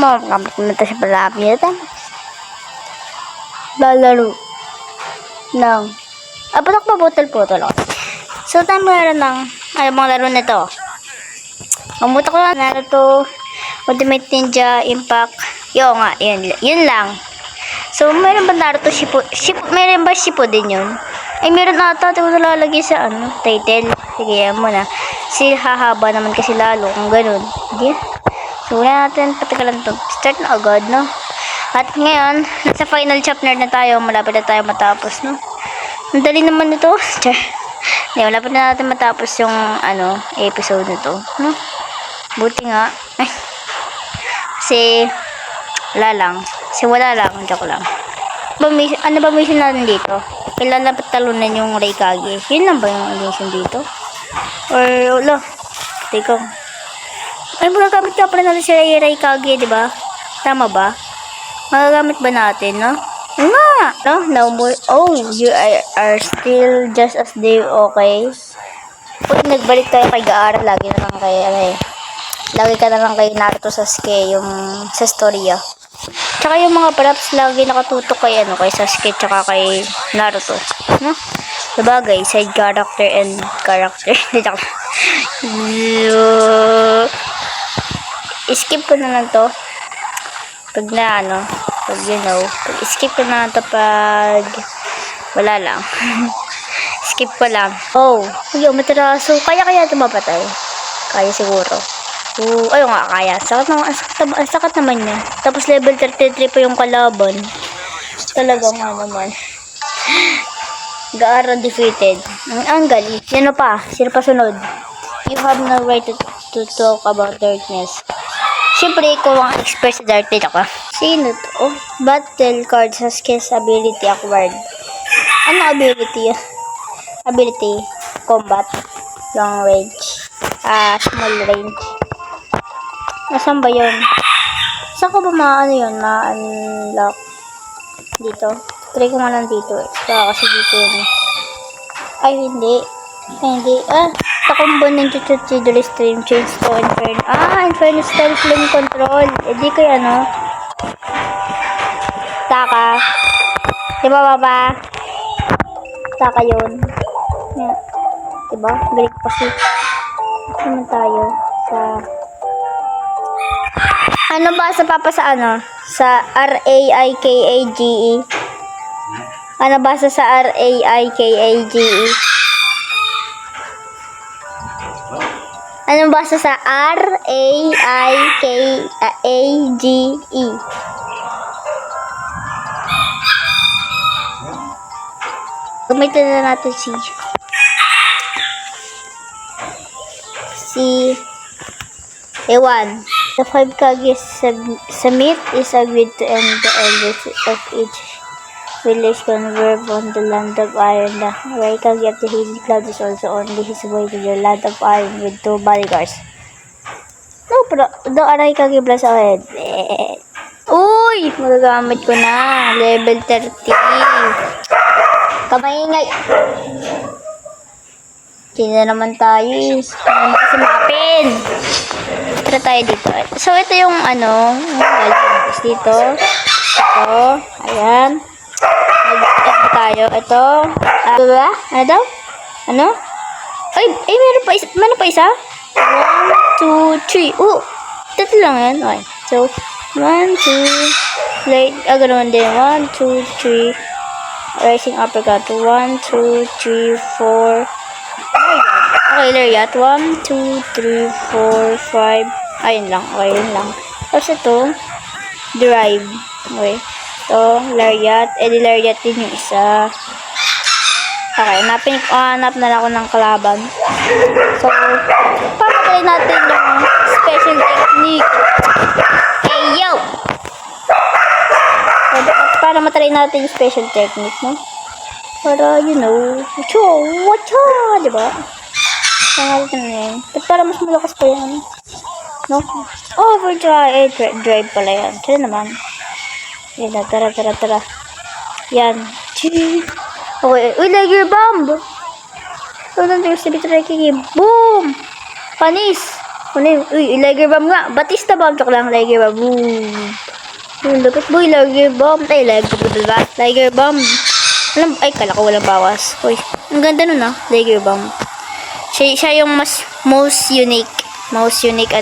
Makakamit naman ito sa palapit. Lalaro. Nang. Ba't ako putol-putol ako? So, tayo meron ng, mga laro na ito. Mamuta ko lang, Naruto, Ultimate Ninja, Impact. Nga, yun lang. So, meron ba Naruto meron ba Shippuden yun? Ay, meron ata. Ito ko nalalagay sa, title. Sige, yan muna. Hahaba naman kasi lalo kung ganun. Hindi. So, wala natin. Patagalan to. Start na agad, no? At ngayon, nasa final chapter na tayo. Malapit na tayo matapos, no? Ang dali naman ito. Hindi, malapit na natin matapos yung, episode nito, no? Buti nga. Kasi, wala lang. Joke lang. Ano ba mission natin dito? Kailan dapat talunan yung Raikage? Yun lang ba yung mission dito? Or, teka. Ay, magagamit ka pa rin natin si Raikage, di ba? Tama ba? Magagamit ba natin, no? Nga! No? No more. Oh, you are still just as they okay. Pag nagbalik tayo kay Gaara, lagi ka na lang kay Naruto Sasuke, yung sa storya. Tsaka yung mga props lagi nakatutok kay Sasuke tsaka kay Naruto, no? Sabagay, side character and character. Skip ko na lang to. Pag skip ko na lang to pag wala lang. Skip ko lang. Oh, mataraso. Kaya ito mapatay. Kaya siguro. Ayun nga, kaya. Sakat naman niya. Tapos level 33 pa yung kalaban. Talaga nga naman. Gaara defeated. Ang galing. Sino pa sunod? You have no right to talk about darkness. Siyempre, ikaw ang expert sa darkness ako. Sino to? Battle card Sasuke's ability acquired. Ano ability? Ability. Combat. Long range. Small range. Nasaan ba yun? Saan ko ba ma-unlock? Dito? Try ko nga lang dito eh. Kasi dito yun eh. Ay, hindi. Sa combo ng tutorial stream change to Inferno. Inferno style flame control. Di ko yan, Taka. Diba, baba? Taka yun. Yeah. Diba? Balik kasi. Naman tayo sa... Ano ba sa papa sa Sa Raikage? Ano ba sa Raikage? Ano ba sa Raikage? Gamitin na natin si Ewan. The 5 Kage summit is agreed to end the elders of each village converge on the land of iron. The Raikage of the Hidden Cloud is also on his way to the land of iron with 2 bodyguards. No, pero the Raikage plus ahead. Uy! Magagamit ko na. Level 30. Kamaingay. Sino naman tayo? Ano kasi mapin? Tara tayo dito. So, ito yung dito. Ito. Ayan. Tayo. Ito. Ano daw? Ano? Ay, meron pa isa? 1, 2, 3. Tatlo lang yan. Okay. So, 1, 2. Ganoon din. 1, 2, 3. Rising uppercut. 1, 2, 3, 4. Okay, lariat. 1, 2, 3, 4, 5. Ayun lang. Okay, yun lang. Tapos ito, drive. Okay. Ito, lariat. Lariat din yung isa. Okay, hanap na lang ako ng kalaban. So, papatay natin yung special technique. Hey, yo! Para matry natin yung special technique, no? Para, wacha, diba? Pangalit na yan. Para mas malakas pa yan. No? Overdrive. Drive pala yan. Saan naman? Yan na. Tara. Yan. Okay. Uy, Lager Bomb! So, nandiyo si Bitreki. Boom! Panis! Ano yun? Uy, Liger Bomb nga. Batista Bomb. Tsaka lang, Liger Bomb. Boom. Yung lapit boy, Liger Bomb. Ay, Liger Bomb. Alam, ay, kala ko walang bawas. Uy, ang ganda nun ah, Liger Bomb. Siya yung most unique. Most unique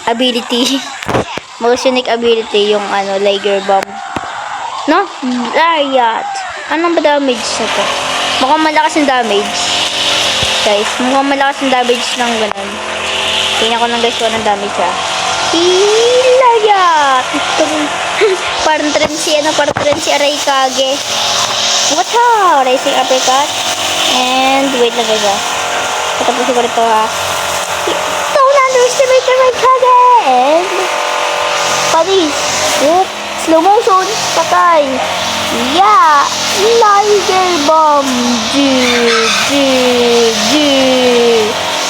ability. Most unique ability yung Liger Bomb. No? Lariat. Anong ba damage na to? Mukhang malakas yung damage. Guys, mukhang malakas yung damage ng ganun. Tingnan ko lang guys kung anong damage siya. Lariat! Parang trend si Aray Kage. What's up? Racing uppercut. And wait lang guys ah. Patapusin ko rito ha. Don't underestimate the Aray Kage! And palis. Whoop. Slow motion. Patay. Yeah. Liger Bomb.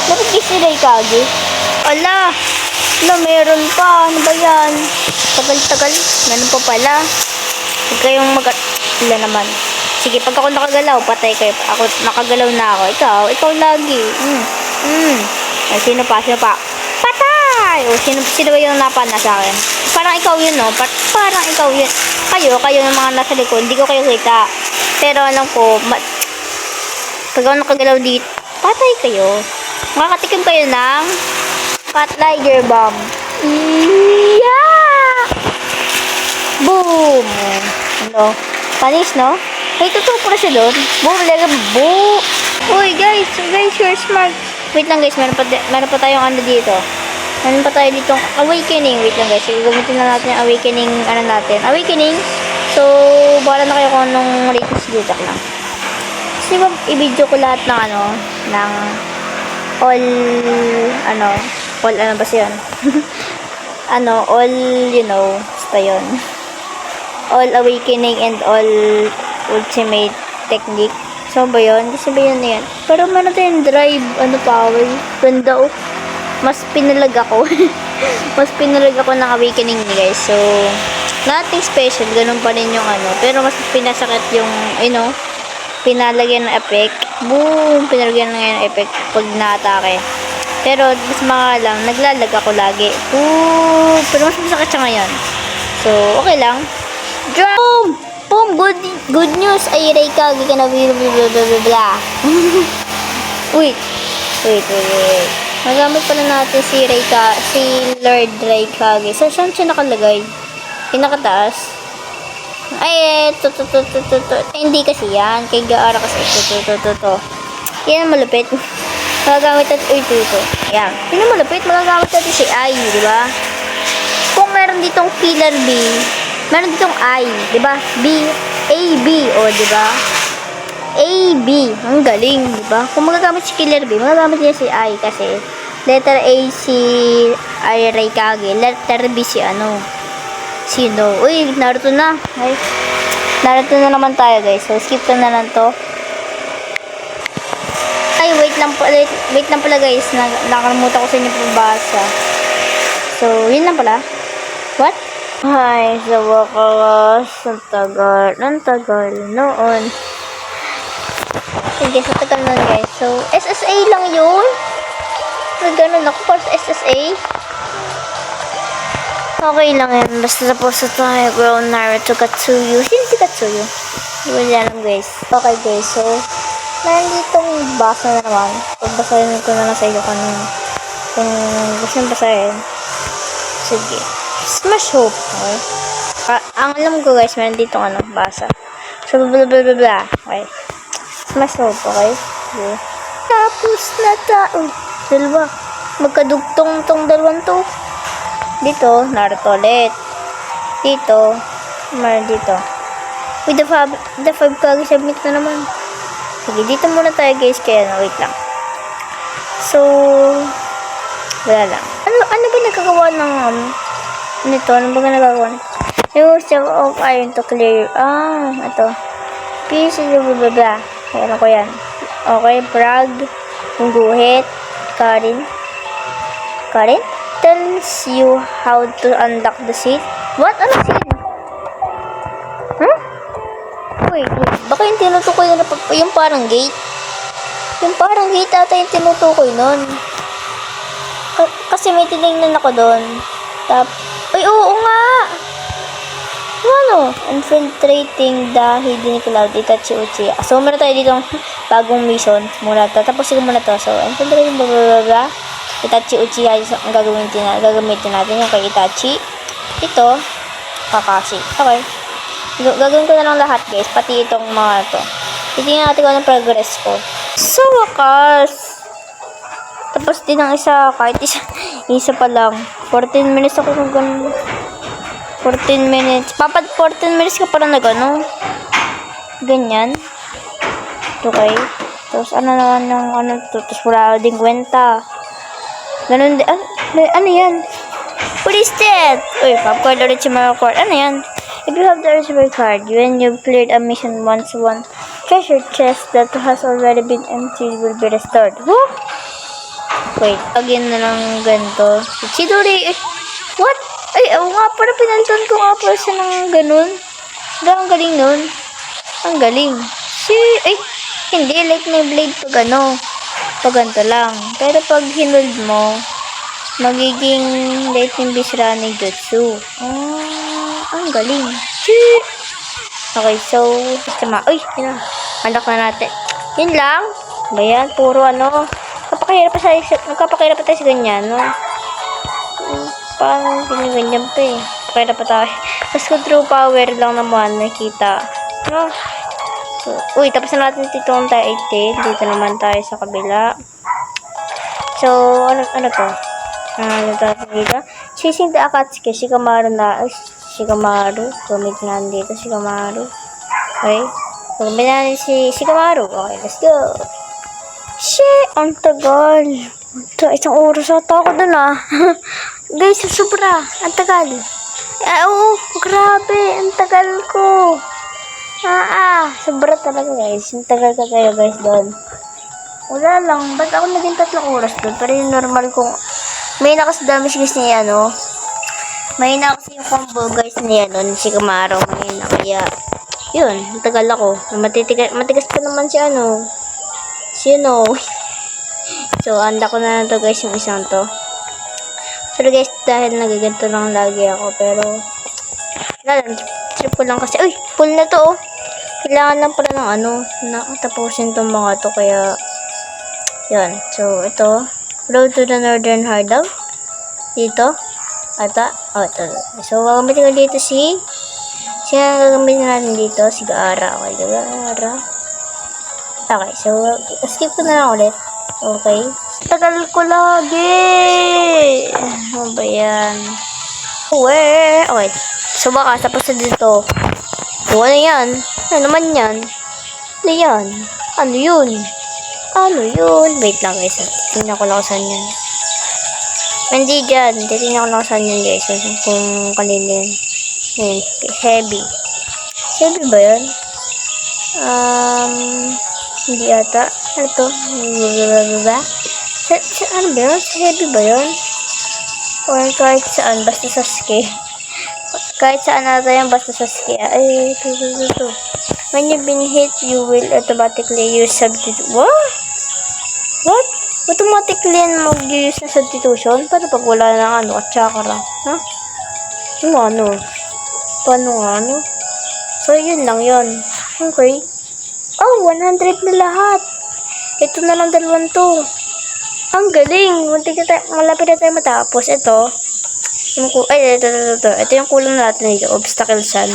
Dapat kasi Aray Kage. Ala. Meron pa. Ano ba yan? Tagal-tagal. Ganun pa pala. Huwag kayong Wala naman. Sige, pag ako nakagalaw, patay kayo. Ako, nakagalaw na ako. Ikaw lagi. Ay, sino pa? Patay! O, sino ba yung napana sa akin? Parang ikaw yun, no? Parang ikaw yun. Kayo ng mga nasa likod. Hindi ko kayo kita. Pero alam ko, pag ako nakagalaw dito, patay kayo. Makakatikim kayo ng Liger Bomb. Yeah! Boom! Ano? Panis, no? May totoo pala siya doon. Boom, lega, boom! Uy, guys, you're smart. Wait lang, guys. Meron pa tayong dito. Meron pa tayo ditong awakening. Wait lang, guys. Gamitin na natin yung awakening, Awakening. So, bahala na kayo kung anong ratings dito lang. Kasi ba, i-video ko lahat ng ng all ba siya yun? All, basta yun. All awakening and all ultimate technique. So ba yun? Kasi ba yun na yan? Pero meron tayong drive, power. Ganda oh. Mas pinalag ako. Mas pinalag ako ng awakening ni guys. So, nothing special. Ganun pa rin yung Pero mas pinasakit yung, pinalagyan ng effect. Boom! Pinalagyan ng effect pag na-atake. Pero, mas lang, naglalag ako lagi. Boom! Pero mas masakit siya ngayon. So, okay lang. Boom! Boom! Good news! Ay, Aray Kage ka na blah. Wait. Magamit pala natin si Lord Aray Kage. Saan siya nakalagay? Pinakataas? Ay, hindi kasi yan. Kay Gaara kasi. Yan malupit. Magagamit natin, Yan. Yun ang malupit, magagamit natin si I, di ba? Kung meron ditong killer B, meron ditong I, di ba? A, B, di ba? A, B, ang galing, di ba? Kung magagamit si killer B, magagamit niya si I kasi letter A si Aray Kage, letter B si sino? Uy, Naruto na. Ay, Naruto na naman tayo, guys. So, skip ko na lang to. Ay, wait lang pala guys. Nakalimutan ko sa inyo pabasa. So, yun lang pala. What? Ay, sa wakas. Ang tagal noon. Sige, sa tagal noon guys. So, SSA lang yun. Nagganon ako para sa SSA. Okay lang yan. Basta tapos na tayo. Bro, Naruto Katsuyu. Sino si Katsuyu? Wala lang guys. Okay guys, so meron ditong basa na naman. Pagbasahin ko na lang sa iyo kung gusto nyo basahin. Sige. Smash Hope. Okay? Ang alam ko guys, meron ditong basa. So, blah blah blah blah. Okay. Smash Hope. Okay? Okay. Tapos na tao. Dalawa. Magkadugtong tong dalawang to. Dito, Naruto ulit. Dito, meron dito. With the five Kage submit na naman. Sige, dito muna tayo guys. Kaya wait lang. So, wala lang. Ano ba nagkagawa ng nito? Ano ba nagagawa nito? Use of iron to clear. Ito. Piece of blah blah. Ano ko yan? Okay, Brag. Yung guhit. Karin tells you how to unlock the seat. What? Ano seat? Wait. Baka yung tinutukoy na yung parang gate. Yung parang gate ata yung nun. Kasi may tinignan ako doon. Ay, oo nga! Ano? Infiltrating the hidden cloud, Itachi Uchiha. So, muna tayo dito bagong mission. Muna to. Tapusin ko muna to. So, infiltrating blah, Itachi Uchiha ang gagamitin natin yung kay Itachi. Ito, Kakashi. Okay. Gagawin ko na lang lahat, guys. Pati itong mga to. Titingnan natin kung anong progress ko. So, wakas. Tapos din ang isa. Kahit isa pa lang. 14 minutes ako kung ganun. 14 minutes. 14 minutes ka pala na gano'n. Ganyan. Okay. Tapos ano naman ng ano to. Tapos wala din kwenta. Ganun din. Ano yan? What is that? Uy, popcorn original card. Ano yan? If you have the original card, when you've cleared a mission once, one treasure chest that has already been emptied will be restored. What? Wait, again na lang ganito. Chidori, what? Ay, oo nga, para pinalitan ko nga pala siya ng ganun. Ang galing nun. Ang galing. Ay, hindi, like may blade pag ano. Pag ganito lang. Pero pag hinold mo, magiging lightning bisra ni Jutsu. Ang galing. Okay, so, uy, yun na. Anak na natin. Yun lang. Bayan, puro ano. Nagkapakahirap pa tayo sa ganyan, no? Parang ganyan pa eh. Pakahirap pa tayo. Tapos kung true power lang naman, nakita. No? So, uy, tapos na natin dito ang tayo 18. Dito naman tayo sa kabila. So, ano to? Ano tayo dito? Chasing the Akatsuki. Shikamaru na. Shikamaru. Gamitin natin dito. Shikamaru. Okay. Gamitin natin si Shikamaru. Okay, let's go. Shit! Ang tagal. Isang oras ata ako dun ah. Guys, sobra. Ang tagal. Oo, grabe. Ang tagal ko. Sobra talaga guys. Ang tagal ka kayo guys doon. Wala lang. Ba't ako naging 3 oras doon? Pero yung normal kong... May nakas damage guys niya, no? May nakas yung combo guys niya, no? Si Kamaro. May na. Kaya, yun. Ang tagal ako. Matigas pa naman si ano. So, anda ko na to guys yung isang to. Pero guys, dahil nagaganto lang lagi ako. Pero, trip ko lang kasi. Uy, full na to oh. Kailangan lang pala ng ano. Tapusin tong mga to. Kaya, yun. So, ito. Road to the Northern Hideout. Dito. Ata. Ito. So, gagamitin ko dito siya gagamitin natin dito. Si Gaara. Okay, Gaara. Okay, so, skip ko na lang ulit. Okay. Tagal ko lagi. Ano ba yan? Okay. So, baka tapos na dito. Ano yan? Ano naman yan? Ano yan? Ano yun? Wait lang guys. Tingnan ko lang saan yan. Hindi dyan. Tingnan ko lang saan yan guys. Kung kanina yan. Heavy. Heavy ba yan? Hindi ata. Ano to? Ano ba yun? Heavy ba yun? Or kahit saan, basta sa ski. Kahit saan natin yan, basta sa ski. Ay, ito. When you've been hit, you will automatically use substitute. What? Automatically yan mag-use na substitution? Paano pag wala na chakra? Ha? Paano ano? So, yun lang yun. Okay. Oh, 100 na lahat. Ito na lang 2 to. Ang galing. Malapit na tayo matapos. Ito. Ito. Ito yung kulang natin dito. Obstacle sand.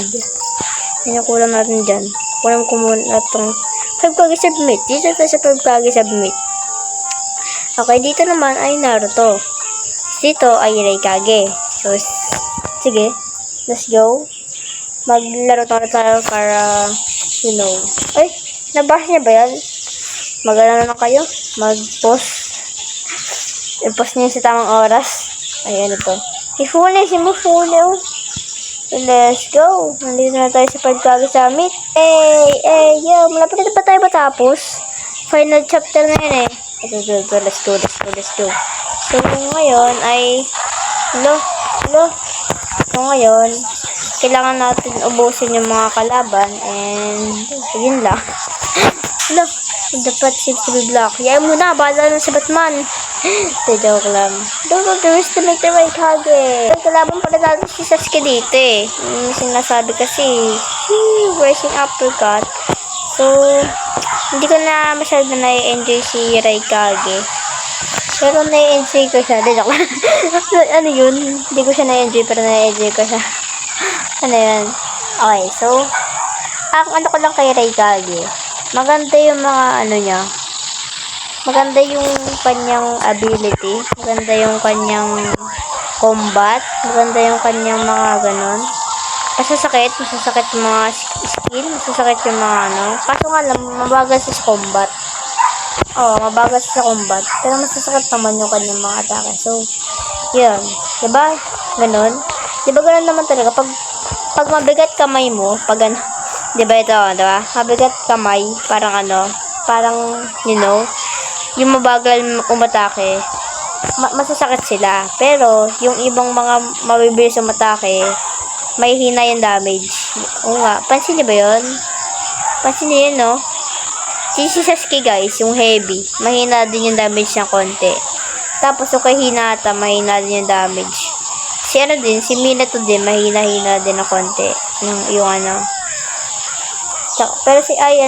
Yan yung kulang natin dyan. Kulang ko muna itong 5 kagi submit. Dito tayo sa 5 kagi submit. Okay, dito naman ay Naruto. Dito ay Raikage. So, sige. Let's go. Maglaro tayo para, Ay, nabasa niya ba yan? Mag-ano na kayo? Mag-post. I-post niyo sa tamang oras. Ayan ito. I-fully. Oh. Let's go. Nandito na tayo sa Pagkagi Summit. Yo. Malapit na pa tayo matapos. Final chapter na yun eh. Ito. Let's go. So, ngayon ay... So, ngayon, kailangan natin ubusin yung mga kalaban and yun lang. Dapat seems to be blocked. Yan mo na, bahala na si Batman. De joke lang. Don't know the risk to make the right Kage. Kalaban pala natin si Sasuke dito eh. Yung sinasabi kasi, rising uppercut. So, hindi ko na masyado na-enjoy si Raikage. Pero na-enjoy ko siya. De joke lang. Ano yun? Hindi ko siya na-enjoy pero na-enjoy ko siya. Ano yun? Okay, so, ano ko lang kay Raikage. Maganda yung mga ano niya. Maganda yung kanyang ability. Maganda yung kanyang combat. Maganda yung kanyang mga ganon. Masasakit yung mga skill. Masasakit yung mga ano. Kaso nga lang, mabagal siya sa combat. Oo, mabagal siya sa combat. Pero masasakit naman yung kanyang mga atake. So, yun. Diba? Ganon. Diba ganon naman talaga? Pag mabigat kamay mo, pag ano, diba ito, diba? Mabigat kamay, parang ano, parang, you know, yung mabagal umatake, masasakit sila. Pero, yung ibang mga mabibilis umatake, may hina yung damage. Oo nga, pansin niyo ba yun? Pansin niyo yun, no? Si Sasuke guys, yung heavy, mahina din yung damage ng konti. Tapos, yung kay Hinata, mahina din yung damage. Si ano din, si Minato din, mahina-hina din ng konti. Yung ano, pero si Ai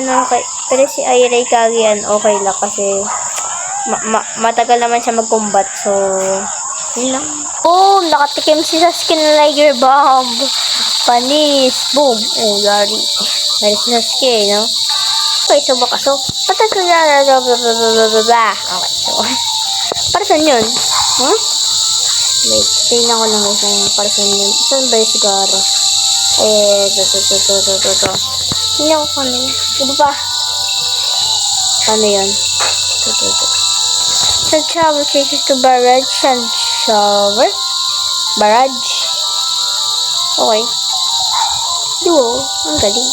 Raikage okay lang kasi matagal naman siya mag-combat. So, yun lang. Boom! Nakatikim si Sasuke ng Liger Bomb. Panis. Boom. Oh, yari. Yari si Sasuke, no? Okay, so baka. So, patag ko na. Okay, so. Para saan yun? Huh? Wait, tingnan ko lang yung para saan yun. Saan ba yung sigaro? Ito. Tingnan ko kung ano yun. Iba pa. Ano yun? Ito. Sun shower changes to barrage. Sun shower? Barrage? Okay. Duo. Ang galing.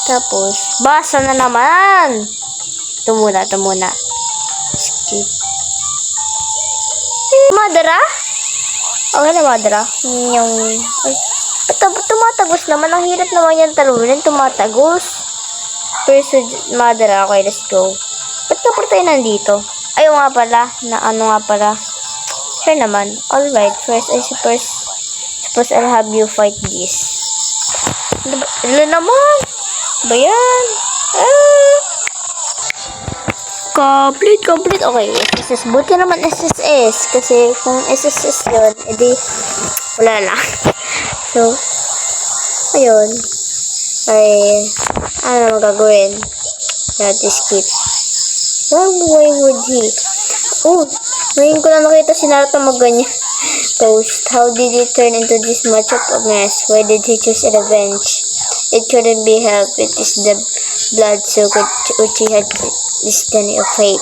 Tapos, basa na naman! Ito muna. Skip. Madara? Okay na Madara. Yung... Ay. Tumatagos naman. Ang hirap naman yan talunin. Tumatagos. First Madara. Okay, let's go. Ba't ka pa tayo nandito? Ayaw nga pala. Ano nga pala. Sure naman. Alright. First, I suppose I'll have you fight this. Ilan naman? Ba yan? Complete. Okay. SSS. Buti naman SSS. Kasi kung SSS yun, edi wala lang. So, ayun. Ay, ano naman gagawin? Natin skip. Why would he? Oh, ngayon ko lang nakita si Naruto mag-ganyan. Post. How did he turn into this matchup of mess? Why did he choose revenge? It couldn't be helped. It is the blood soaked Uchiha destiny of fate.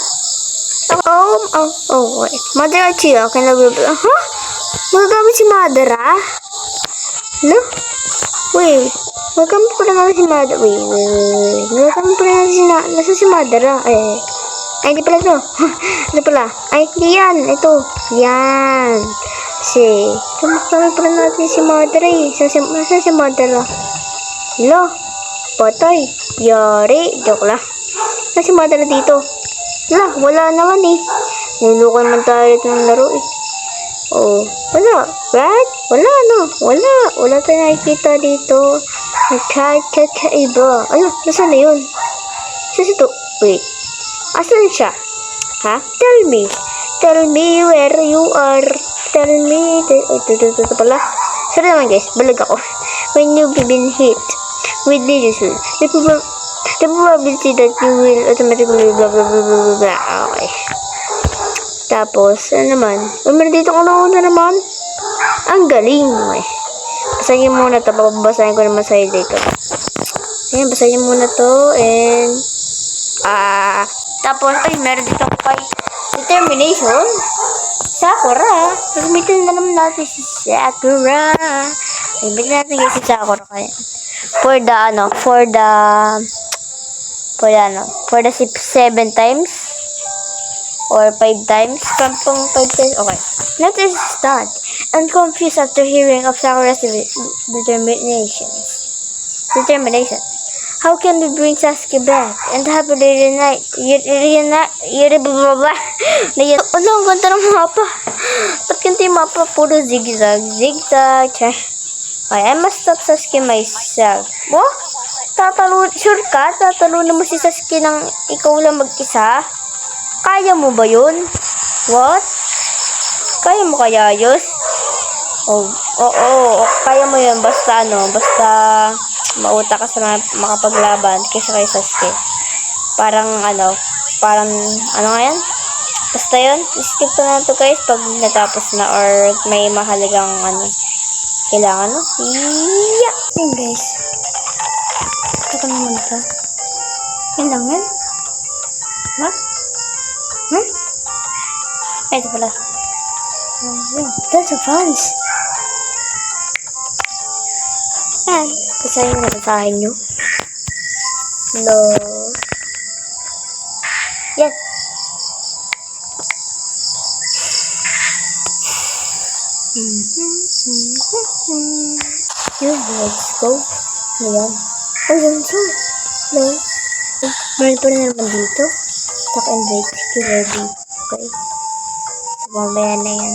Wait. Madara Uchiha, can I be... Huh? Magagamit si Madara? No? Wait. Magagamit pala natin si Madara. Wait. Magagamit pala natin si nasa si Madara. Ay, hindi pala ito. Ano pala? Ay, hindi yan. Ito. Yan. Magagamit pala natin si Madara eh. Nasaan si Madara? Hala. Patay. Yari. Joke lang. Nasaan si Madara dito? Hala. Wala naman eh. Nilukan man tayo ito ng laro eh. Oh, wala. Right? Wala, no? Wala tayo nakikita dito. Iba. Ano? Nasaan na yun? Saan ito? Wait. Asan siya? Ha? Tell me where you are. Tell me. Ito pala. Sorry naman guys. Balag ako. When you've been hit with digital, the probability that you will automatically blah blah blah blah blah. Okay. Tapos, ano naman? Meron dito ko na naman. Ang galing. Basahin muna ito. Babasahin ko naman sa dito. Ayan, basahin muna to. And, tapos, ay, meron dito ko kay determination. Sakura. Gamitin na naman natin si Sakura. Gamitin natin si Sakura kaya. For the 7 times. Or 5 times. From 5 times. Okay. Let us start. I'm confused after hearing of Sakura's determination. How can we bring Sasuke back and happily reunite? Ano, ang ganda ng mapa. Ba't ganito yung mapa? Puro zigzag. Zigzag. I must stop Sasuke myself. What? Sure ka? Tatalunan mo si Sasuke ng ikaw lang mag-isa? Kaya mo ba yun? What? Kaya mo kaya yun? Oo, kaya mo yun. Basta mauta ka sa makapaglaban kaysa kay Sasuke. Parang ano nga yan? Basta yun, skip ko na to guys pag natapos na or may mahalagang kailangan Yeah! Yun guys. Ito naman ito. Yun lang yan. Ha? Ay, ito pala. That's a fans. Yan. Basahin nyo. No. Yan. Yun, let's go. Ayan. Yun, so. No. Meron pa na naman dito. Talk and bake. Ready. Okay. So, mamaya na yan.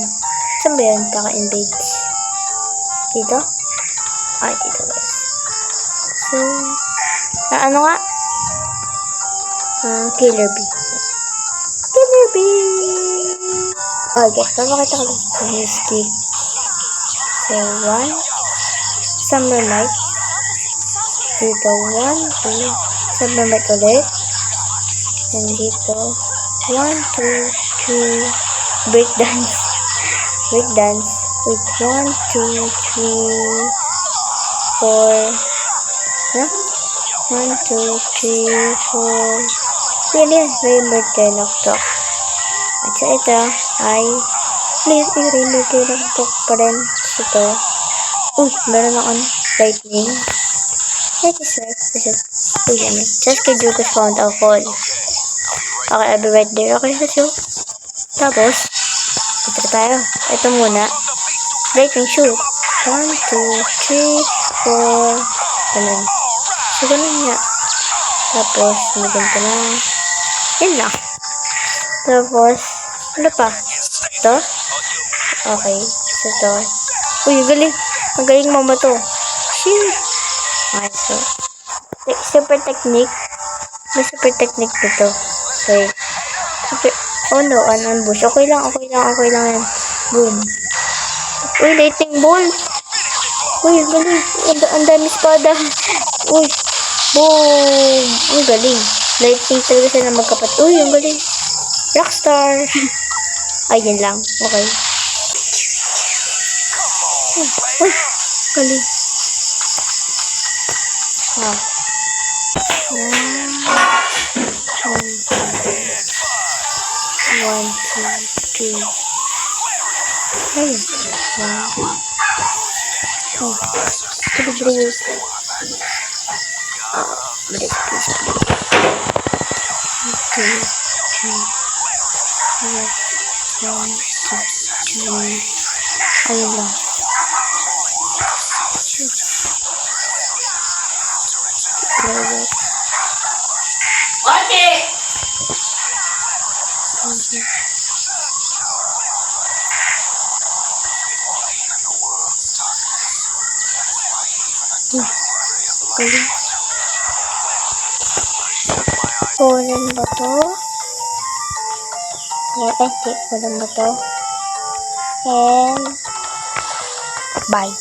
Saan ba yan? Talk and bake. Dito? Ay, dito guys. So, ano nga? Killer Bee. Killer Bee! Okay guys, papakita ko lang sa skill. So, 1. Summer Night. Dito, 1, 2. Summer Night ulit. And dito, 1, 2, 3. Breakdance. Breakdance. Wait, 1, 2, 3, 4. Huh? 1, 2, 3, 4. Yan. Rainbow Train of Talk. At sa ito ay Rainbow Train of Talk pa rin. Ito. Meron akong lightning. That is right. Sasuke Jugo's found a fall. Okay, I'll be right there. Okay, let's go. Tapos, ito tayo. Ito muna. Lightning shoot. 1, 2, 3, 4. Ganun. So, ganun nga. Tapos, ganito na. Yun lang. Tapos, ano pa? Ito? Okay. So, ito. Galing. Ang galing mama to. Shit. Okay, so. Super technique. May super technique dito. Okay. Super. Oh no, ambush. Okay lang yan. Boom. Lightning ball. Galing. Ang dami espada. Boom. Galing. Lightning talaga sila magkapat. Ang galing. Rockstar. Ayun lang. Okay. Galing. One, two, three. Ayun. Bilis. Please. 2, 3. 1, 2, 3. Ayun lang. Walang ba to? Walang ba to? And bye.